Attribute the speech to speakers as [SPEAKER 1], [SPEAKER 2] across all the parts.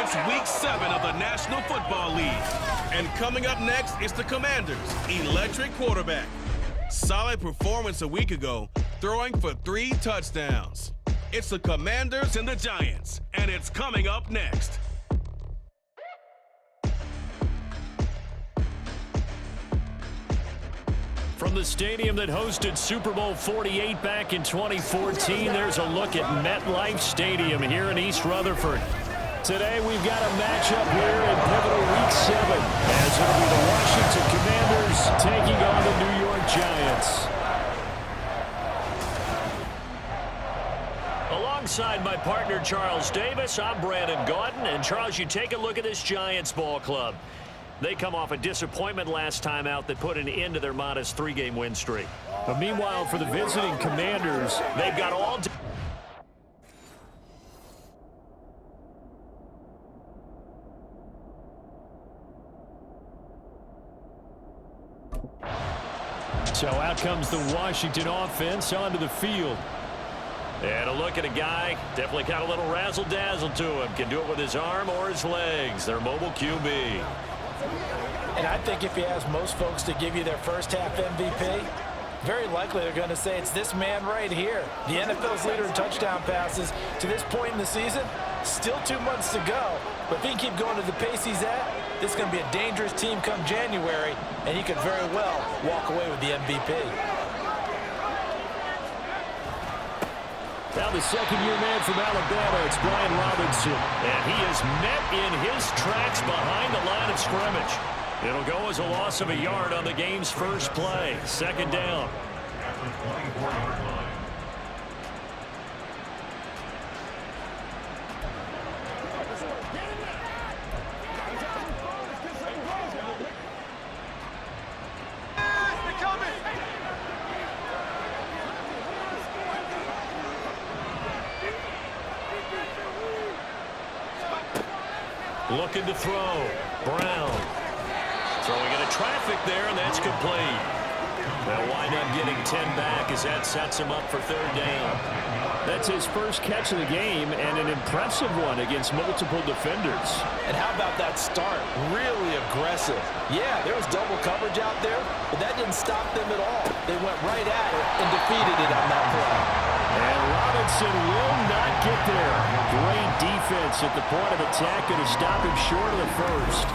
[SPEAKER 1] It's Week 7 of the National Football League. And coming up next is the Commanders' electric quarterback. Solid performance a week ago, throwing for 3 touchdowns. It's the Commanders and the Giants, and it's coming up next.
[SPEAKER 2] From the stadium that hosted Super Bowl 48 back in 2014, there's a look at MetLife Stadium here in East Rutherford. Today we've got a matchup here in pivotal Week 7, as it'll be the Washington Commanders taking on the New York Giants. Alongside my partner Charles Davis, I'm Brandon Gaudin. And Charles, you take a look at this Giants ball club. They come off a disappointment last time out that put an end to their modest 3-game win streak. But meanwhile, for the visiting Commanders, they've got all... So out comes the Washington offense onto the field. And a look at a guy, definitely got a little razzle-dazzle to him. Can do it with his arm or his legs. Their mobile QB.
[SPEAKER 3] And I think if you ask most folks to give you their first half MVP, very likely they're going to say it's this man right here. The NFL's leader in touchdown passes to this point in the season. Still 2 months to go. But if he can keep going to the pace he's at, this is going to be a dangerous team come January, and he could very well walk away with the MVP.
[SPEAKER 2] Now the second-year man from Alabama, it's Brian Robinson. And he is met in his tracks behind the line of scrimmage. It'll go as a loss of a yard on the game's first play. Second down. Looking to throw. Brown. Throwing into traffic there, and that's complete. They'll wind up getting 10 back as that sets him up for third down.
[SPEAKER 4] That's his first catch of the game, and an impressive one against multiple defenders.
[SPEAKER 3] And how about that start? Really aggressive. Yeah, there was double coverage out there, but that didn't stop them at all. They went right at it and defeated it on that play.
[SPEAKER 4] And Robinson will not get there. Great defense at the point of attack, going to stop him short of the first.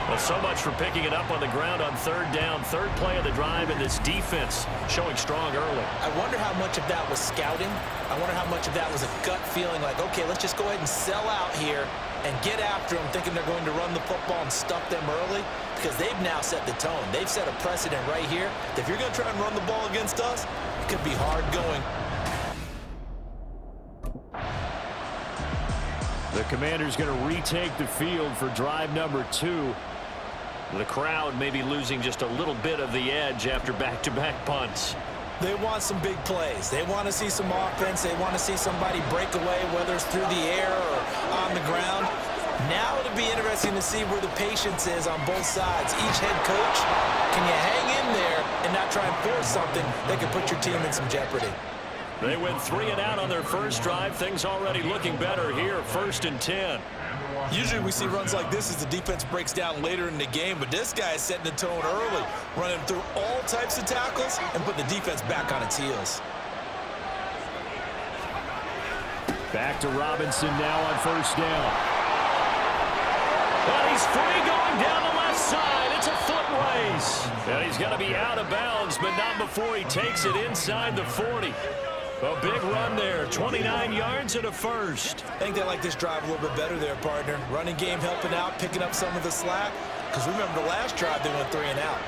[SPEAKER 2] Well, so much for picking it up on the ground on third down. Third play of the drive, and this defense showing strong early.
[SPEAKER 3] I wonder how much of that was scouting. I wonder how much of that was a gut feeling like, okay, let's just go ahead and sell out here and get after them, thinking they're going to run the football and stuff them early, because they've now set the tone. They've set a precedent right here that if you're going to try and run the ball against us, it could be hard going.
[SPEAKER 4] The Commanders going to retake the field for drive number 2.
[SPEAKER 2] The crowd may be losing just a little bit of the edge after back-to-back punts.
[SPEAKER 3] They want some big plays. They want to see some offense. They want to see somebody break away, whether it's through the air or on the ground. Now it'll be interesting to see where the patience is on both sides. Each head coach, can you hang in there and not try and force something that could put your team in some jeopardy?
[SPEAKER 2] They went 3 and out on their first drive. Things already looking better here, 1st and 10.
[SPEAKER 3] Usually we see runs like this as the defense breaks down later in the game, but this guy is setting the tone early, running through all types of tackles and putting the defense back on its heels.
[SPEAKER 4] Back to Robinson now on first down.
[SPEAKER 2] Well, he's free going down the left side. It's a foot race. And he's going to be out of bounds, but not before he takes it inside the 40. A big run there, 29 yards and a first.
[SPEAKER 3] I think they like this drive a little bit better there, partner. Running game helping out, picking up some of the slack. Because remember the last drive, they went 3 and out.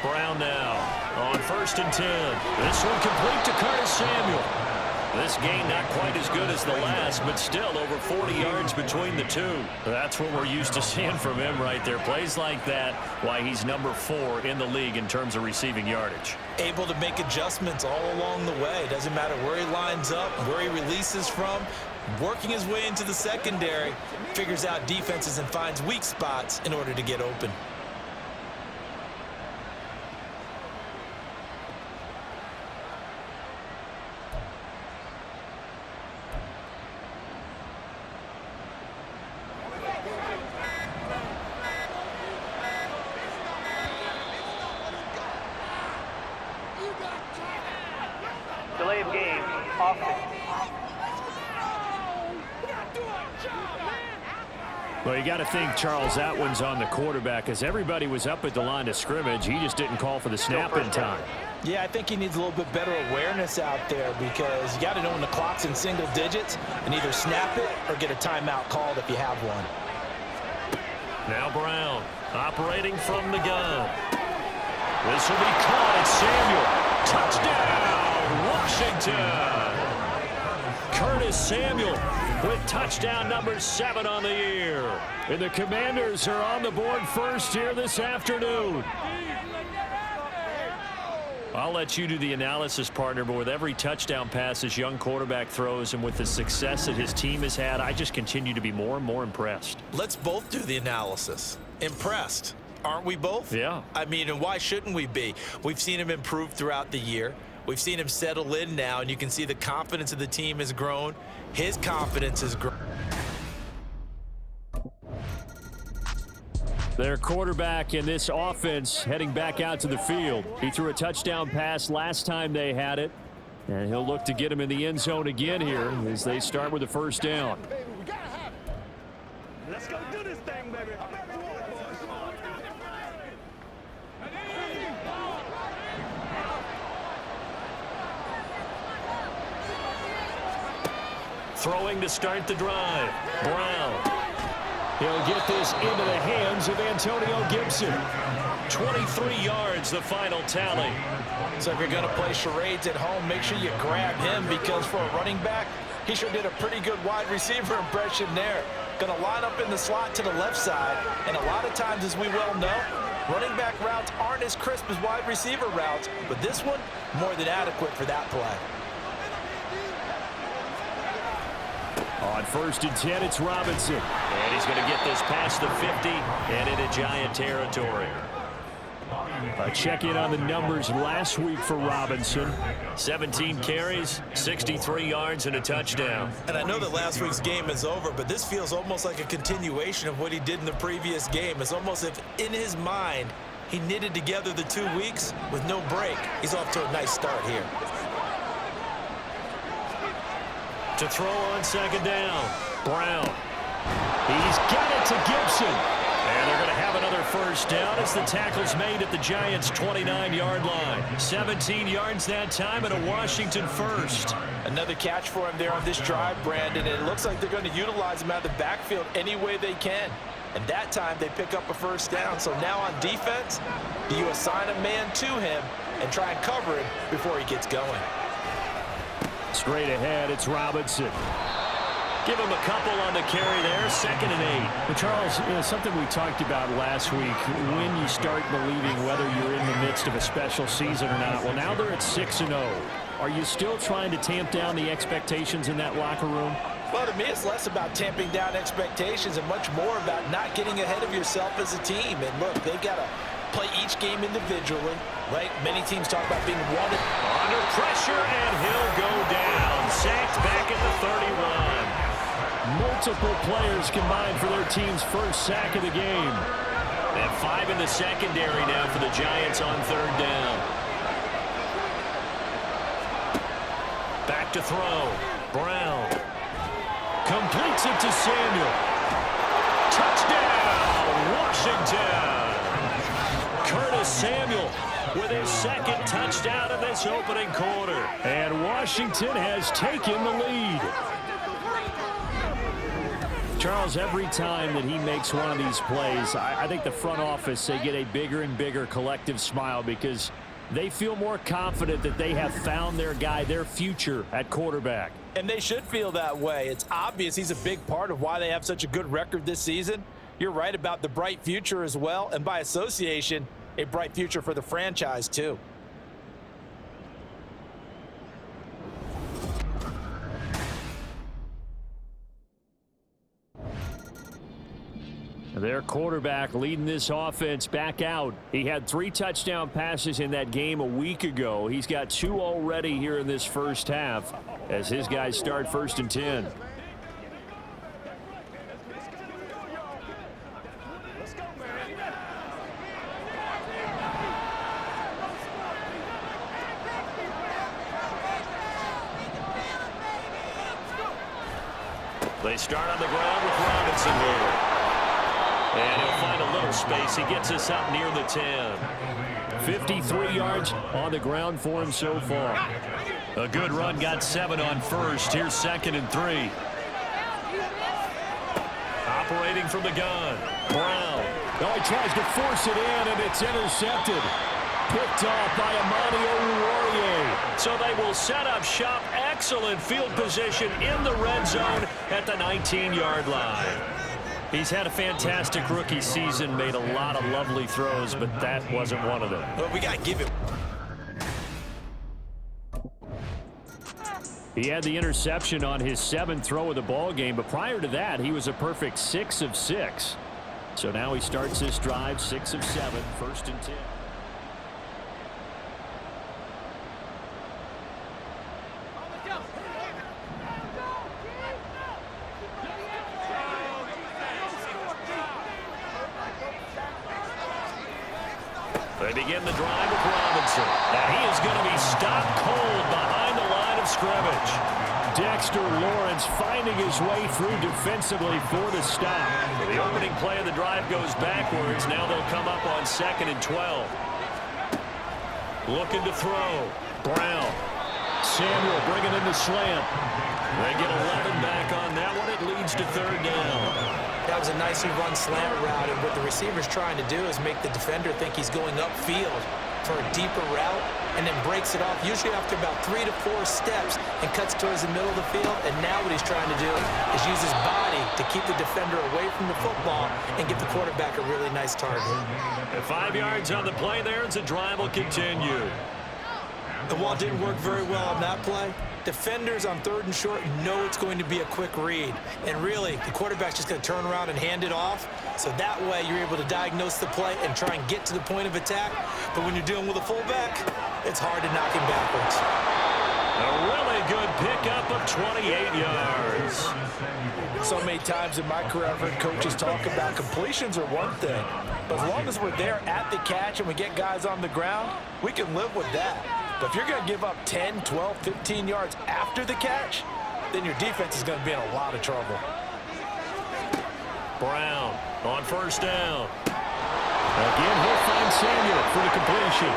[SPEAKER 2] Brown now on 1st and 10. This one complete to Curtis Samuel. This gain not quite as good as the last, but still over 40 yards between the two. That's what we're used to seeing from him right there. Plays like that, why he's number 4 in the league in terms of receiving yardage.
[SPEAKER 3] Able to make adjustments all along the way. Doesn't matter where he lines up, where he releases from. Working his way into the secondary, figures out defenses and finds weak spots in order to get open.
[SPEAKER 4] Well, you got to think, Charles, that one's on the quarterback as everybody was up at the line of scrimmage. He just didn't call for the snap in time.
[SPEAKER 3] Yeah, I think he needs a little bit better awareness out there because you got to know when the clock's in single digits and either snap it or get a timeout called if you have one.
[SPEAKER 2] Now Brown operating from the gun. This will be caught at Samuel. Touchdown, Washington. Curtis Samuel with touchdown number 7 on the year. And the Commanders are on the board first here this afternoon. I'll let you do the analysis, partner, but with every touchdown pass this young quarterback throws and with the success that his team has had, I just continue to be more and more impressed.
[SPEAKER 3] Let's both do the analysis. Impressed. Aren't we both?
[SPEAKER 2] Yeah.
[SPEAKER 3] I mean, and why shouldn't we be? We've seen him improve throughout the year. We've seen him settle in now, and you can see the confidence of the team has grown. His confidence has grown.
[SPEAKER 4] Their quarterback in this offense heading back out to the field. He threw a touchdown pass last time they had it, and he'll look to get him in the end zone again here as they start with the first down.
[SPEAKER 5] Let's go do this thing, baby.
[SPEAKER 2] Throwing to start the drive. Brown.
[SPEAKER 4] He'll get this into the hands of Antonio Gibson.
[SPEAKER 2] 23 yards, the final tally.
[SPEAKER 3] So if you're going to play charades at home, make sure you grab him because for a running back, he sure did a pretty good wide receiver impression there. Going to line up in the slot to the left side, and a lot of times, as we well know, running back routes aren't as crisp as wide receiver routes, but this one, more than adequate for that play.
[SPEAKER 4] On 1st and 10, it's Robinson.
[SPEAKER 2] And he's going to get this past the 50 and into Giant territory.
[SPEAKER 4] A check-in on the numbers last week for Robinson.
[SPEAKER 2] 17 carries, 63 yards, and a touchdown.
[SPEAKER 3] And I know that last week's game is over, but this feels almost like a continuation of what he did in the previous game. It's almost as if in his mind, he knitted together the 2 weeks with no break. He's off to a nice start here.
[SPEAKER 2] To throw on 2nd down, Brown.
[SPEAKER 4] He's got it to Gibson.
[SPEAKER 2] And they're going to have another first down as the tackle's made at the Giants' 29-yard line. 17 yards that time and a Washington first.
[SPEAKER 3] Another catch for him there on this drive, Brandon, and it looks like they're going to utilize him out of the backfield any way they can. And that time they pick up a first down. So now on defense, do you assign a man to him and try and cover him before he gets going?
[SPEAKER 4] Straight ahead, it's Robinson.
[SPEAKER 2] Give him a couple on the carry there, 2nd and 8.
[SPEAKER 4] But Charles, something we talked about last week, when you start believing whether you're in the midst of a special season or not. Well, now they're at 6-0. Are you still trying to tamp down the expectations in that locker room?
[SPEAKER 3] Well, to me, it's less about tamping down expectations and much more about not getting ahead of yourself as a team. And look, they've got to play each game individually, right? Many teams talk about being wanted.
[SPEAKER 2] Under pressure, and he'll go down. Sacked back at the 31.
[SPEAKER 4] Multiple players combined for their team's first sack of the game.
[SPEAKER 2] And 5 in the secondary now for the Giants on 3rd down. Back to throw. Brown. Completes it to Samuel. Touchdown, Washington. Curtis Samuel with his 2nd touchdown of this opening quarter.
[SPEAKER 4] And Washington has taken the lead. Charles, every time that he makes one of these plays, I think the front office, they get a bigger and bigger collective smile because they feel more confident that they have found their guy, their future at quarterback.
[SPEAKER 3] And they should feel that way. It's obvious he's a big part of why they have such a good record this season. You're right about the bright future as well, and by association, a bright future for the franchise too.
[SPEAKER 4] Their quarterback leading this offense back out. He had 3 touchdown passes in that game a week ago. He's got 2 already here in this first half as his guys start 1st and 10.
[SPEAKER 2] They start on the ground with Robinson here. And he'll find a little space. He gets us up near the 10.
[SPEAKER 4] 53 yards on the ground for him so far.
[SPEAKER 2] A good run, got 7 on first. Here's 2nd and 3. Operating from the gun. Brown.
[SPEAKER 4] Oh, he tries to force it in, and it's intercepted. Picked off by Amani Oruwariye.
[SPEAKER 2] So they will set up shop. Excellent field position in the red zone at the 19-yard line. He's had a fantastic rookie season, made a lot of lovely throws, but that wasn't one of them.
[SPEAKER 3] Well, we got to give it.
[SPEAKER 4] He had the interception on his 7th throw of the ball game, but prior to that, he was a perfect 6 of 6. So now he starts this drive 6 of 7, 1st and 10.
[SPEAKER 2] They begin the drive with Robinson. And he is going to be stopped cold behind the line of scrimmage.
[SPEAKER 4] Dexter Lawrence finding his way through defensively for the stop.
[SPEAKER 2] The opening play of the drive goes backwards. Now they'll come up on 2nd and 12. Looking to throw. Brown.
[SPEAKER 4] Samuel bringing in the slant.
[SPEAKER 2] They get 11 back on that one. It leads to 3rd down.
[SPEAKER 3] That was a nicely run slant route, and what the receiver's trying to do is make the defender think he's going upfield for a deeper route, and then breaks it off, usually after about 3 to 4 steps, and cuts towards the middle of the field. And now what he's trying to do is use his body to keep the defender away from the football and give the quarterback a really nice target.
[SPEAKER 2] And 5 yards on the play there as the drive will continue.
[SPEAKER 3] The wall didn't work very well on that play. Defenders on 3rd and short know it's going to be a quick read. And really, the quarterback's just going to turn around and hand it off. So that way, you're able to diagnose the play and try and get to the point of attack. But when you're dealing with a fullback, it's hard to knock him backwards.
[SPEAKER 2] A really good pickup of 28 yards.
[SPEAKER 3] So many times in my career, I've heard coaches talk about completions are one thing. But as long as we're there at the catch and we get guys on the ground, we can live with that. But if you're going to give up 10, 12, 15 yards after the catch, then your defense is going to be in a lot of trouble.
[SPEAKER 2] Brown on 1st down.
[SPEAKER 4] Again, he'll find Samuel for the completion.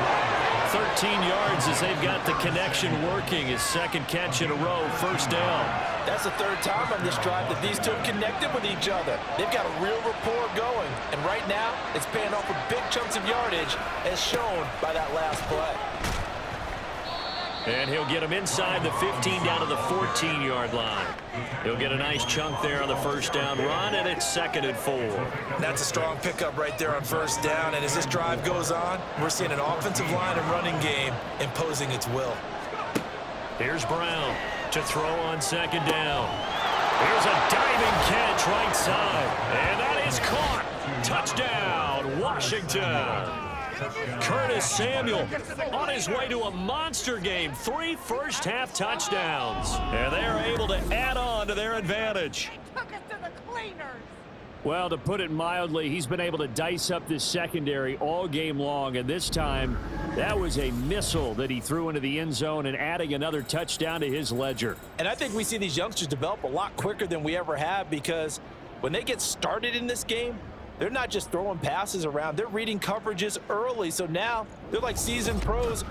[SPEAKER 2] 13 yards as they've got the connection working. His 2nd catch in a row, 1st down.
[SPEAKER 3] That's the 3rd time on this drive that these two have connected with each other. They've got a real rapport going. And right now, it's paying off with big chunks of yardage, as shown by that last play.
[SPEAKER 2] And he'll get him inside the 15 down to the 14-yard line. He'll get a nice chunk there on the 1st down run, and it's 2nd and 4.
[SPEAKER 3] That's a strong pickup right there on 1st down. And as this drive goes on, we're seeing an offensive line and running game imposing its will.
[SPEAKER 2] Here's Brown to throw on 2nd down. Here's a diving catch right side. And that is caught. Touchdown, Washington. Curtis Samuel on his way to a monster game. 3 first-half touchdowns. And they're able to add on to their advantage.
[SPEAKER 5] Took us to the cleaners.
[SPEAKER 4] Well, to put it mildly, he's been able to dice up this secondary all game long. And this time, that was a missile that he threw into the end zone and adding another touchdown to his ledger.
[SPEAKER 3] And I think we see these youngsters develop a lot quicker than we ever have, because when they get started in this game, they're not just throwing passes around. They're reading coverages early. So now they're like seasoned pros.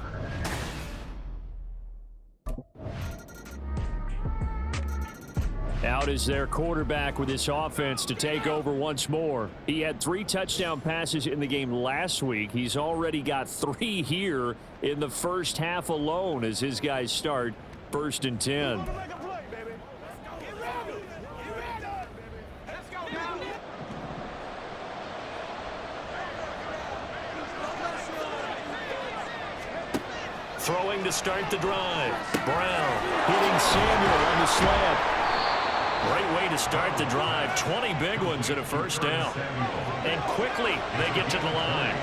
[SPEAKER 4] Out is their quarterback with this offense to take over once more. He had 3 touchdown passes in the game last week. He's already got 3 here in the first half alone as his guys start 1st and 10.
[SPEAKER 2] Throwing to start the drive. Brown
[SPEAKER 4] Hitting Samuel on the slant.
[SPEAKER 2] Great way to start the drive. 20 big ones and a 1st down. And quickly they get to the line.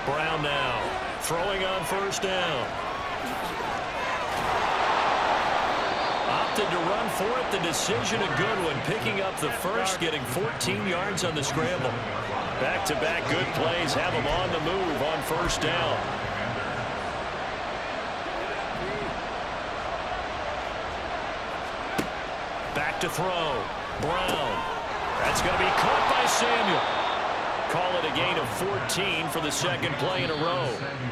[SPEAKER 2] Brown now throwing on 1st down. Opted to run for it. The decision a good one. Picking up the first, getting 14 yards on the scramble. Back-to-back good plays have him on the move on 1st down. Back to throw. Brown. That's going to be caught by Samuel. Call it a gain of 14 for the second play in a row.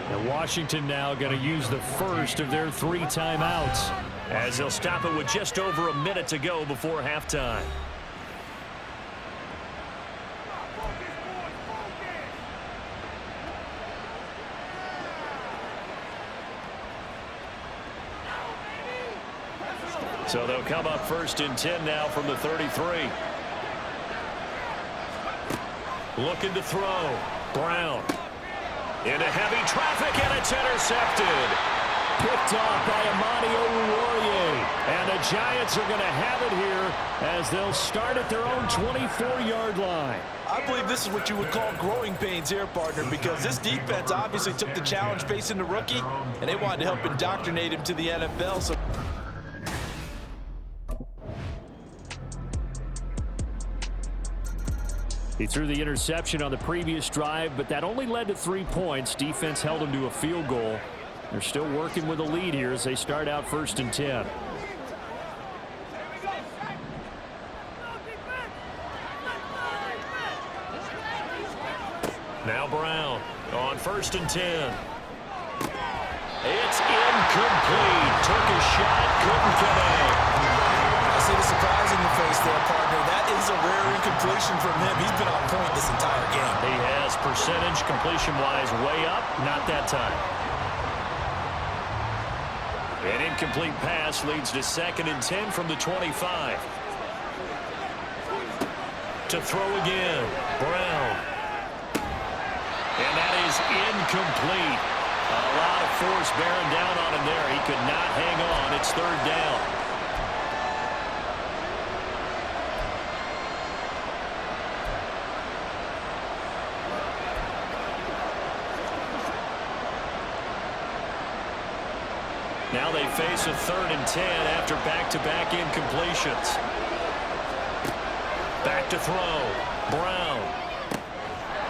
[SPEAKER 4] And Washington now going to use the first of their 3 timeouts,
[SPEAKER 2] as they'll stop it with just over a minute to go before halftime. So they'll come up 1st and 10 now from the 33. Looking to throw. Brown. Into heavy traffic, and it's intercepted.
[SPEAKER 4] picked off by Amani Oruwariye. And the Giants are going to have it here as they'll start at their own 24-yard line.
[SPEAKER 3] I believe this is what you would call growing pains here, partner, because this defense obviously took the challenge facing the rookie, and they wanted to help indoctrinate him to the NFL. So
[SPEAKER 4] he threw the interception on the previous drive, but that only led to 3 points. Defense held him to a field goal. They're still working with a lead here as they start out 1st and 10.
[SPEAKER 2] Now Brown on 1st and 10. It's incomplete. Took a shot, couldn't connect.
[SPEAKER 3] I see the surprise in the face there, partner. That is a rare incompletion from him. He's been on point this entire game.
[SPEAKER 2] He has percentage completion-wise way up. Not that time. An incomplete pass leads to 2nd and 10 from the 25. To throw again. Brown. And that is incomplete. A lot of force bearing down on him there. He could not hang on. It's 3rd down. Now they face a 3rd and 10 after back-to-back incompletions. Back to throw. Brown.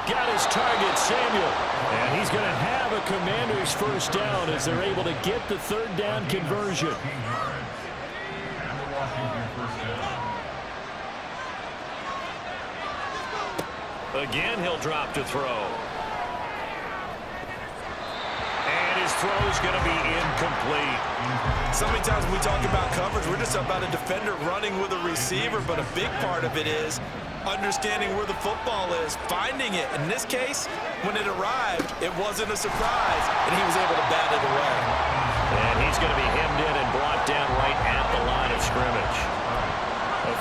[SPEAKER 2] Got his target, Samuel.
[SPEAKER 4] And he's going to have a Commanders first down as they're able to get the 3rd down conversion.
[SPEAKER 2] Again, he'll drop to throw. His throw is going to be incomplete.
[SPEAKER 3] So many times when we talk about coverage, we're just about a defender running with a receiver, but a big part of it is understanding where the football is, finding it. In this case, when it arrived, it wasn't a surprise, and he was able to bat it away.
[SPEAKER 2] And he's going to be hemmed in and brought down right at the line of scrimmage.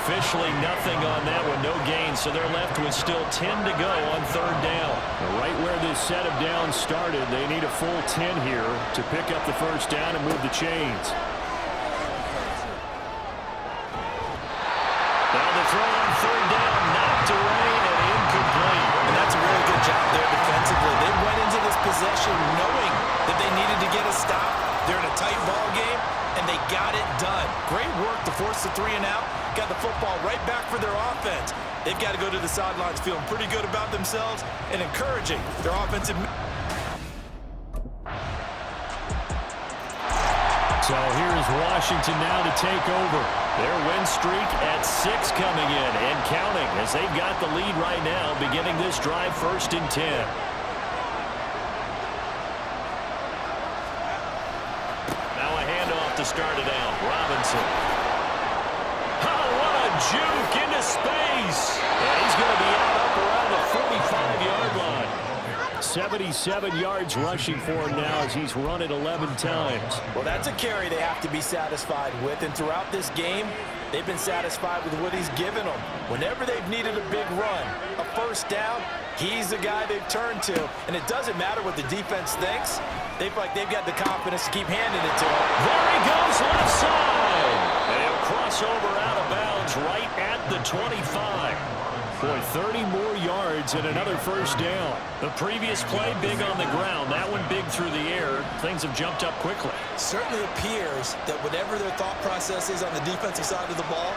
[SPEAKER 2] Officially nothing on that one, no gain, so they're left with still 10 to go on 3rd down.
[SPEAKER 4] Right where this set of downs started, they need a full 10 here to pick up the first down and move the chains.
[SPEAKER 2] Now the throw on 3rd down, knocked away and incomplete.
[SPEAKER 3] And that's a really good job there defensively. They went into this possession knowing that they needed to get a stop. They're in a tight ball game, and they got it done. Great work to force the 3 and out. Got the football right back for their offense. They've got to go to the sidelines feeling pretty good about themselves and encouraging their offensive.
[SPEAKER 4] So here's Washington now to take over.
[SPEAKER 2] Their win streak at 6 coming in and counting as they've got the lead right now beginning this drive 1st and 10. Now a handoff to start it out. Robinson. Juke into space. And he's going to be out up around the 45-yard line.
[SPEAKER 4] 77 yards rushing for him now as he's run it 11 times.
[SPEAKER 3] Well, that's a carry they have to be satisfied with. And throughout this game, they've been satisfied with what he's given them. Whenever they've needed a big run, a first down, he's the guy they've turned to. And it doesn't matter what the defense thinks. They feel like they've got the confidence to keep handing it to him.
[SPEAKER 2] There he goes left side. And he'll cross over out of bounds right at the 25.
[SPEAKER 4] Boy, 30 more yards and another first down.
[SPEAKER 2] The previous play big on the ground. That one big through the air. Things have jumped up quickly.
[SPEAKER 3] Certainly appears that whatever their thought process is on the defensive side of the ball,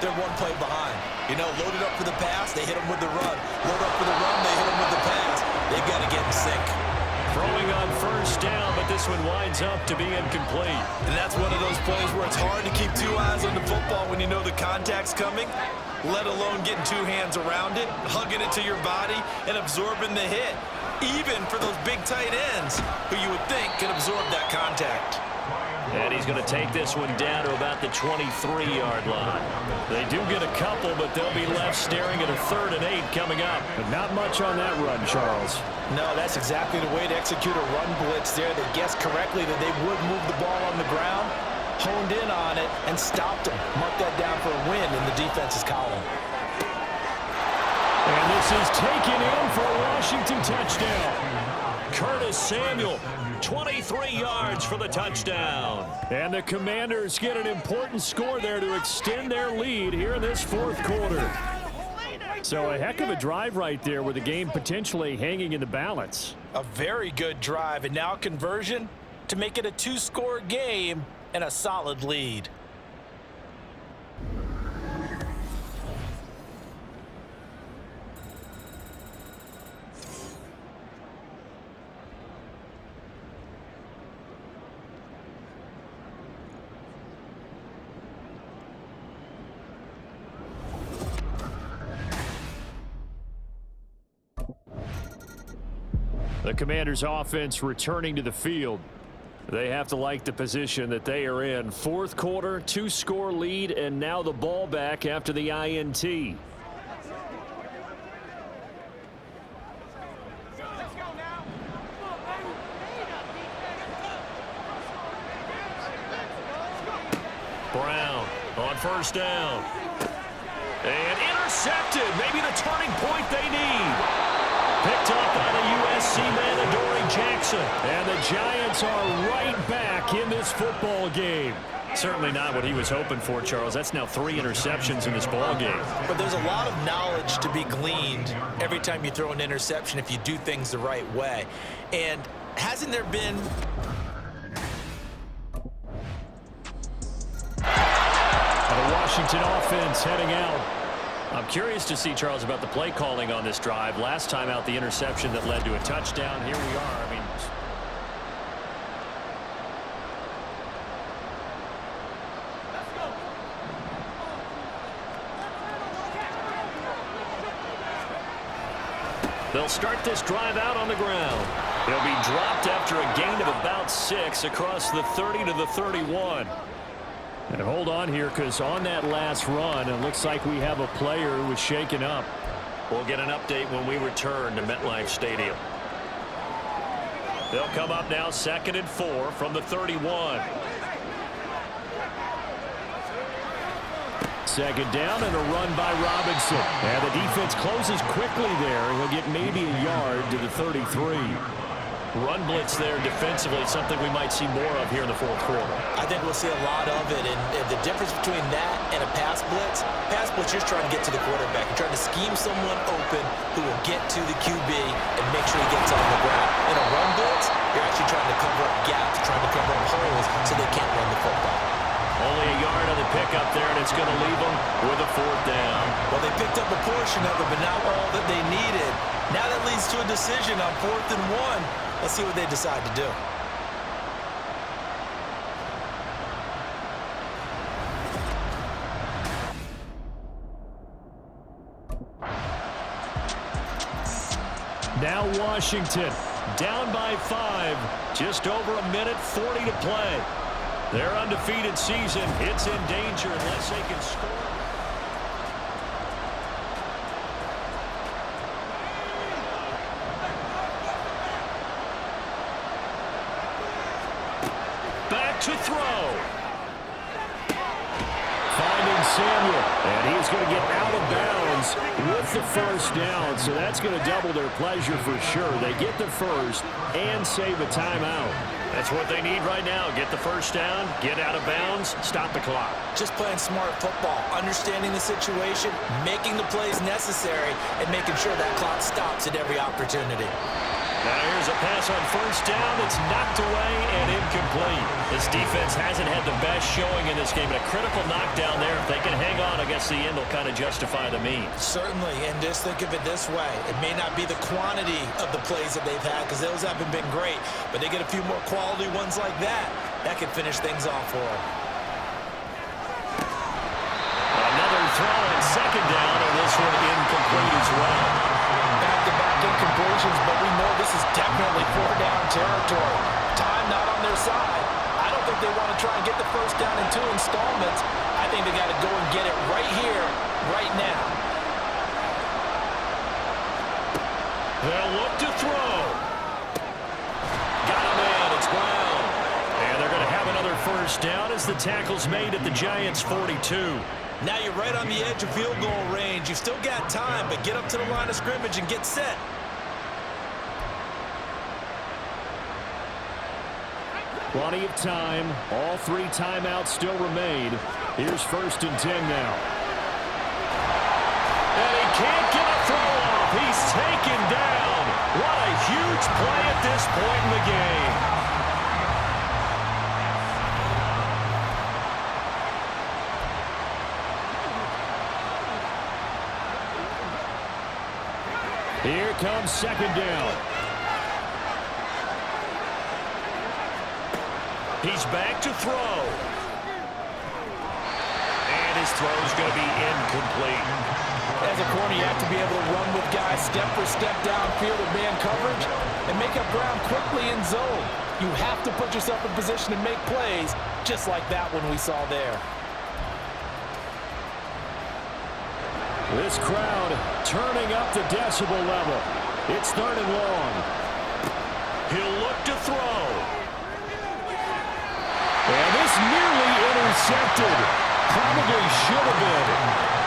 [SPEAKER 3] they're one play behind. You know, loaded up for the pass, they hit them with the run. Load up for the run, they hit them with the pass. They've got to get in sync.
[SPEAKER 2] Throwing on first down, but this one winds up to be incomplete.
[SPEAKER 3] And that's one of those plays where it's hard to keep two eyes on the football when you know the contact's coming, let alone getting two hands around it, hugging it to your body, and absorbing the hit, even for those big tight ends who you would think can absorb that contact.
[SPEAKER 2] And he's going to take this one down to about the 23-yard line. They do get a couple, but they'll be left staring at a 3rd and 8 coming up.
[SPEAKER 4] But not much on that run, Charles.
[SPEAKER 3] No, that's exactly the way to execute a run blitz there. They guessed correctly that they would move the ball on the ground, honed in on it, and stopped them. Mark that down for a win in the defense's column.
[SPEAKER 4] And this is taken in for a Washington touchdown.
[SPEAKER 2] Curtis Samuel, 23 yards for the touchdown.
[SPEAKER 4] And the Commanders get an important score there to extend their lead here in this 4th quarter. So a heck of a drive right there with the game potentially hanging in the balance.
[SPEAKER 3] A very good drive, and now conversion to make it a 2-score game and a solid lead.
[SPEAKER 4] The Commanders' offense returning to the field. They have to like the position that they are in. 4th quarter, 2-score lead, and now the ball back after the INT.
[SPEAKER 2] Brown on first down. And intercepted. Maybe the turning point they need. Picked up by the USC man, Adoree Jackson.
[SPEAKER 4] And the Giants are right back in this football game.
[SPEAKER 2] Certainly not what he was hoping for, Charles. That's now 3 interceptions in this ball game.
[SPEAKER 3] But there's a lot of knowledge to be gleaned every time you throw an interception if you do things the right way. And hasn't there been...
[SPEAKER 4] The Washington offense heading out.
[SPEAKER 2] I'm curious to see, Charles, about the play calling on this drive. Last time out, the interception that led to a touchdown. Here we are. I mean, they'll start this drive out on the ground. He'll be dropped after a gain of about 6 across the 30 to the 31.
[SPEAKER 4] And hold on here, because on that last run, it looks like we have a player who was shaken up.
[SPEAKER 2] We'll get an update when we return to MetLife Stadium. They'll come up now 2nd and 4 from the 31.
[SPEAKER 4] 2nd down and a run by Robinson. And the defense closes quickly there. He'll get maybe a yard to the 33.
[SPEAKER 2] Run blitz there defensively, something we might see more of here in the 4th quarter.
[SPEAKER 3] I think we'll see a lot of it, and the difference between that and a pass blitz, you're just trying to get to the quarterback. You're trying to scheme someone open who will get to the QB and make sure he gets on the ground. In a run blitz, you're actually trying to cover up gaps, trying to cover up holes so they can't run the football.
[SPEAKER 2] Only a yard on the pickup there, and it's going to leave them with a 4th down.
[SPEAKER 3] Well, they picked up a portion of it, but not all that they needed. Now that leads to a decision on 4th and 1. Let's see what they decide to do.
[SPEAKER 4] Now Washington down by 5. Just over a minute 40 to play. Their undefeated season, it's in danger unless they can score. To throw. Finding Samuel. And he's going to get out of bounds with the first down. So that's going to double their pleasure for sure. They get the first and save a timeout.
[SPEAKER 2] That's what they need right now. Get the first down, get out of bounds, stop the clock.
[SPEAKER 3] Just playing smart football, understanding the situation, making the plays necessary, and making sure that clock stops at every opportunity.
[SPEAKER 2] Now here's a pass on first down. It's knocked away and incomplete. This defense hasn't had the best showing in this game. A critical knockdown there. If they can hang on, I guess the end will kind of justify the means.
[SPEAKER 3] Certainly, and just think of it this way. It may not be the quantity of the plays that they've had because those haven't been great, but they get a few more quality ones like that. That can finish things off for them.
[SPEAKER 2] Another throw on second down, and this one incomplete as well.
[SPEAKER 3] Back-to-back incompletions, but we know this is definitely four-down territory. Time not on their side. I don't think they want to try and get the first down in 2 installments. I think they got to go and get it right here, right now.
[SPEAKER 2] They'll look to throw. Got a man, it's Brown. And they're going to have another first down as the tackle's made at the Giants' 42.
[SPEAKER 3] Now you're right on the edge of field goal range. You've still got time, but get up to the line of scrimmage and get set.
[SPEAKER 4] Plenty of time. All 3 timeouts still remain. Here's 1st and 10 now.
[SPEAKER 2] And he can't get a throw off. He's taken down. What a huge play at this point in the game.
[SPEAKER 4] Here comes 2nd down.
[SPEAKER 2] He's back to throw. And his throw's going to be incomplete.
[SPEAKER 3] As a corner, you have to be able to run with guys step for step downfield with man coverage and make up ground quickly in zone. You have to put yourself in position to make plays, just like that one we saw there.
[SPEAKER 4] This crowd turning up the decibel level. It's 3rd and long.
[SPEAKER 2] He'll look to throw.
[SPEAKER 4] And this nearly intercepted. Probably should have been.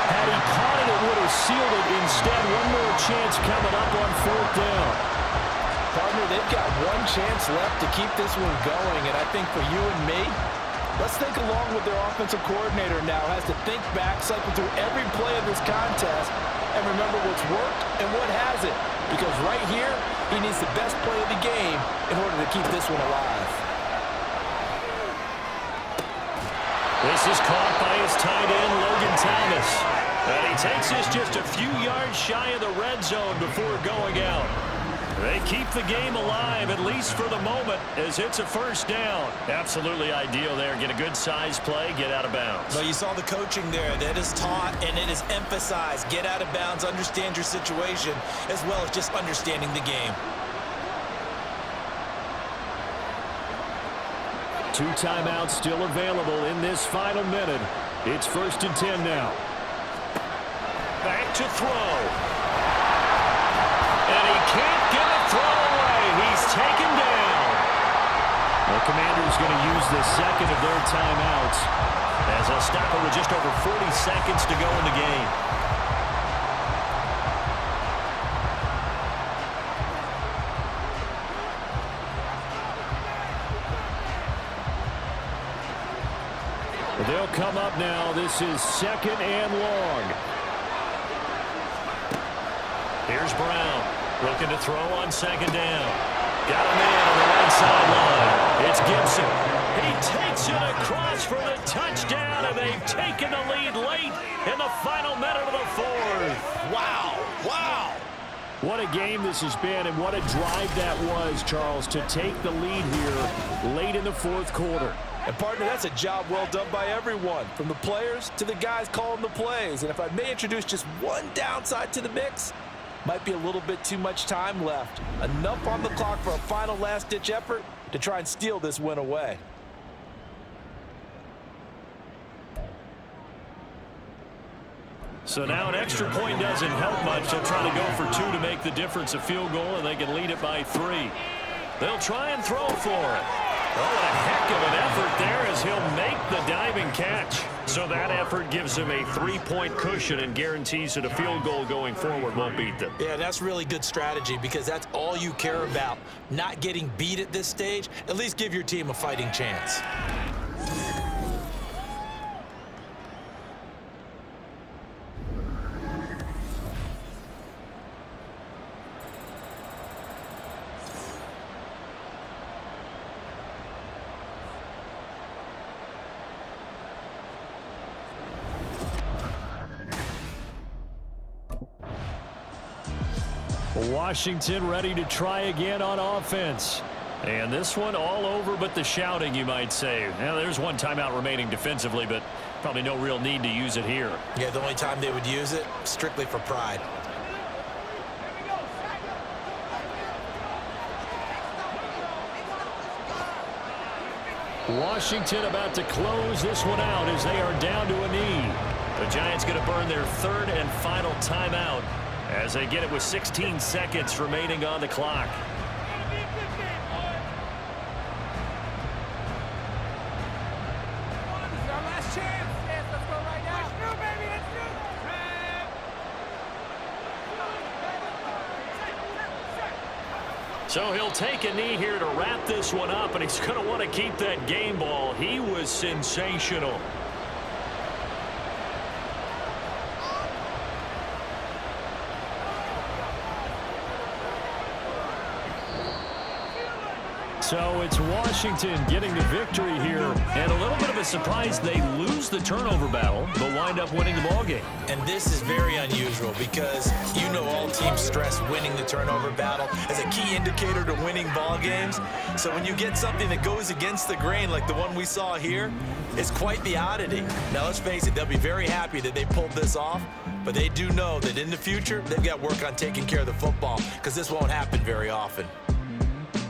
[SPEAKER 4] Had he caught it, it would have sealed it. Instead, one more chance coming up on 4th down.
[SPEAKER 3] Partner, they've got one chance left to keep this one going, and I think for you and me, let's think along with their offensive coordinator now. Has to think back, cycle through every play of this contest, and remember what's worked and what hasn't. Because right here, he needs the best play of the game in order to keep this one alive.
[SPEAKER 2] This is caught by his tight end, Logan Thomas. And he takes this just a few yards shy of the red zone before going out. They keep the game alive, at least for the moment, as it's a first down. Absolutely ideal there. Get a good size play, get out of bounds.
[SPEAKER 3] Well, you saw the coaching there. That is taught and it is emphasized. Get out of bounds, understand your situation, as well as just understanding the game.
[SPEAKER 4] 2 timeouts still available in this final minute. It's 1st and 10 now.
[SPEAKER 2] Back to throw. And he can't get a throw away. He's taken down.
[SPEAKER 4] The Commanders going to use the 2nd of their timeouts
[SPEAKER 2] as they'll stop it with just over 40 seconds to go in the game.
[SPEAKER 4] They'll come up now. This is 2nd and long.
[SPEAKER 2] Here's Brown looking to throw on 2nd down. Got a man on the right sideline. It's Gibson. He takes it across for the touchdown, and they've taken the lead late in the final minute of the 4th.
[SPEAKER 3] Wow. Wow.
[SPEAKER 4] What a game this has been, and what a drive that was, Charles, to take the lead here late in the 4th quarter.
[SPEAKER 3] And, partner, that's a job well done by everyone, from the players to the guys calling the plays. And if I may introduce just one downside to the mix, might be a little bit too much time left. Enough on the clock for a final last-ditch effort to try and steal this win away.
[SPEAKER 2] So now an extra point doesn't help much. They'll try to go for 2 to make the difference a field goal, and they can lead it by 3. They'll try and throw for it. Oh, a heck of an effort there as he'll make the diving catch. So that effort gives him a 3-point cushion and guarantees that a field goal going forward won't beat them.
[SPEAKER 3] Yeah, that's really good strategy because that's all you care about. Not getting beat at this stage. At least give your team a fighting chance.
[SPEAKER 2] Washington ready to try again on offense. And this one all over but the shouting, you might say. Now, there's one timeout remaining defensively, but probably no real need to use it here.
[SPEAKER 3] Yeah, the only time they would use it, strictly for pride.
[SPEAKER 2] Washington about to close this one out as they are down to a knee. The Giants going to burn their third and final timeout as they get it with 16 seconds remaining on the clock. So he'll take a knee here to wrap this one up, and he's going to want to keep that game ball. He was sensational. So it's Washington getting the victory here, and a little bit of a surprise. They lose the turnover battle, but wind up winning the ballgame.
[SPEAKER 3] And this is very unusual because you know all teams stress winning the turnover battle as a key indicator to winning ball games. So when you get something that goes against the grain like the one we saw here, it's quite the oddity. Now let's face it, they'll be very happy that they pulled this off, but they do know that in the future they've got work on taking care of the football because this won't happen very often.